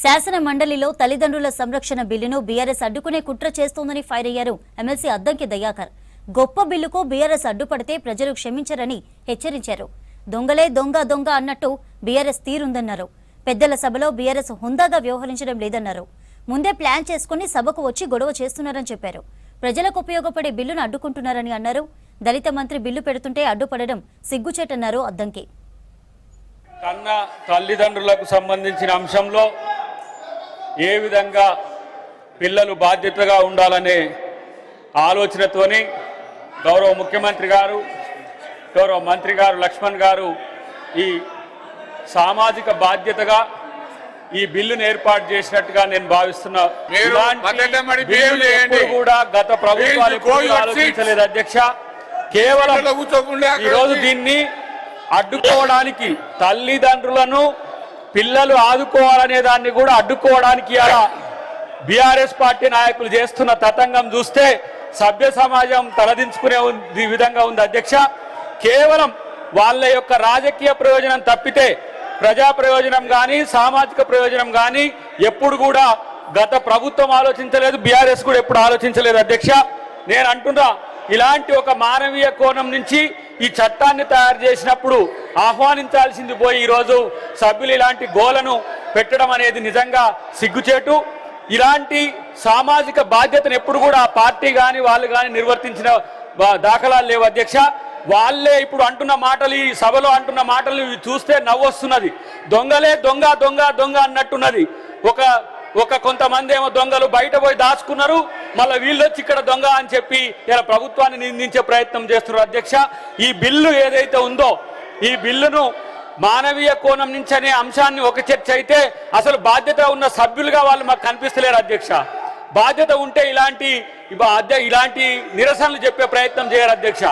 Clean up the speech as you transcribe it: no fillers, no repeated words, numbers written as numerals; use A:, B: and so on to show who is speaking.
A: శాసన మండలిలో తల్లిదండ్రుల సంరక్షణ బిల్లును బీఆర్ఎస్ అడ్డుకునే కుట్ర చేస్తోందని ఫైర్ అయ్యారు ఎమ్మెల్సీ అద్దంకి దయాకర్. గొప్ప బిల్లుకు బీఆర్ఎస్ అడ్డుపడితే ప్రజలు క్షమించరని హెచ్చరించారు. దొంగలే దొంగ దొంగ అన్నట్టు బీఆర్ఎస్ తీరుందన్నారు. పెద్దల సభలో బీఆర్ఎస్ హుందాగా వ్యవహరించడం లేదన్నారు. ముందే ప్లాన్ చేసుకుని సభకు వచ్చి గొడవ చేస్తున్నారని చెప్పారు. ప్రజలకు ఉపయోగపడే బిల్లును అడ్డుకుంటున్నారని అన్నారు. దళిత మంత్రి బిల్లు పెడుతుంటే అడ్డుపడడం సిగ్గుచేటన్నారు అద్దంకి.
B: కన్న తల్లిదండ్రులకు సంబంధించిన అంశంలో ఏ విధంగా పిల్లలు బాధ్యతగా ఉండాలనే ఆలోచనతోని గౌరవ ముఖ్యమంత్రి గారు, గౌరవ మంత్రి గారు లక్ష్మణ్ గారు ఈ సామాజిక బాధ్యతగా ఈ బిల్లును ఏర్పాటు చేసినట్టుగా నేను భావిస్తున్నా. కూడా గత ప్రభుత్వాలు ఆలోచించలేదు అధ్యక్ష. కేవలం ఈరోజు దీన్ని అడ్డుకోవడానికి, తల్లిదండ్రులను పిల్లలు ఆదుకోవాలనే దాన్ని కూడా అడ్డుకోవడానికి బీఆర్ఎస్ పార్టీ నాయకులు చేస్తున్న తతంగం చూస్తే సభ్య సమాజం తలదించుకునే విధంగా ఉంది అధ్యక్ష. కేవలం వాళ్ళ యొక్క రాజకీయ ప్రయోజనం తప్పితే ప్రజా ప్రయోజనం కానీ సామాజిక ప్రయోజనం కానీ ఎప్పుడు కూడా గత ప్రభుత్వం ఆలోచించలేదు, బీఆర్ఎస్ కూడా ఎప్పుడు ఆలోచించలేదు అధ్యక్ష. నేను అంటున్నా, ఇలాంటి ఒక మానవీయ కోణం నుంచి ఈ చట్టాన్ని తయారు చేసినప్పుడు ఆహ్వానించాల్సింది పోయి ఈరోజు సభ్యులు ఇలాంటి గోలను పెట్టడం అనేది నిజంగా సిగ్గుచేటు. ఇలాంటి సామాజిక బాధ్యతను ఎప్పుడు కూడా పార్టీ కానీ వాళ్ళు కానీ నిర్వర్తించిన దాఖలాలు లేవు అధ్యక్ష. వాళ్ళే ఇప్పుడు అంటున్న మాటలు, ఈ సభలో అంటున్న మాటలు చూస్తే నవ్వొస్తున్నది. దొంగలే దొంగ దొంగ దొంగ అన్నట్టున్నది. ఒక కొంతమంది ఏమో దొంగలు బయట పోయి దాచుకున్నారు, మళ్ళీ వీళ్ళు వచ్చి ఇక్కడ దొంగ అని చెప్పి ఇలా ప్రభుత్వాన్ని నిందించే ప్రయత్నం చేస్తున్నారు అధ్యక్ష. ఈ బిల్లు ఏదైతే ఉందో ఈ బిల్లును మానవీయ కోణం నుంచి అనే అంశాన్ని ఒక చర్చ అయితే అసలు బాధ్యత ఉన్న సభ్యులుగా వాళ్ళు మాకు కనిపిస్తలేరు అధ్యక్ష. బాధ్యత ఉంటే ఇలాంటి నిరసనలు చెప్పే ప్రయత్నం చేయరు అధ్యక్ష.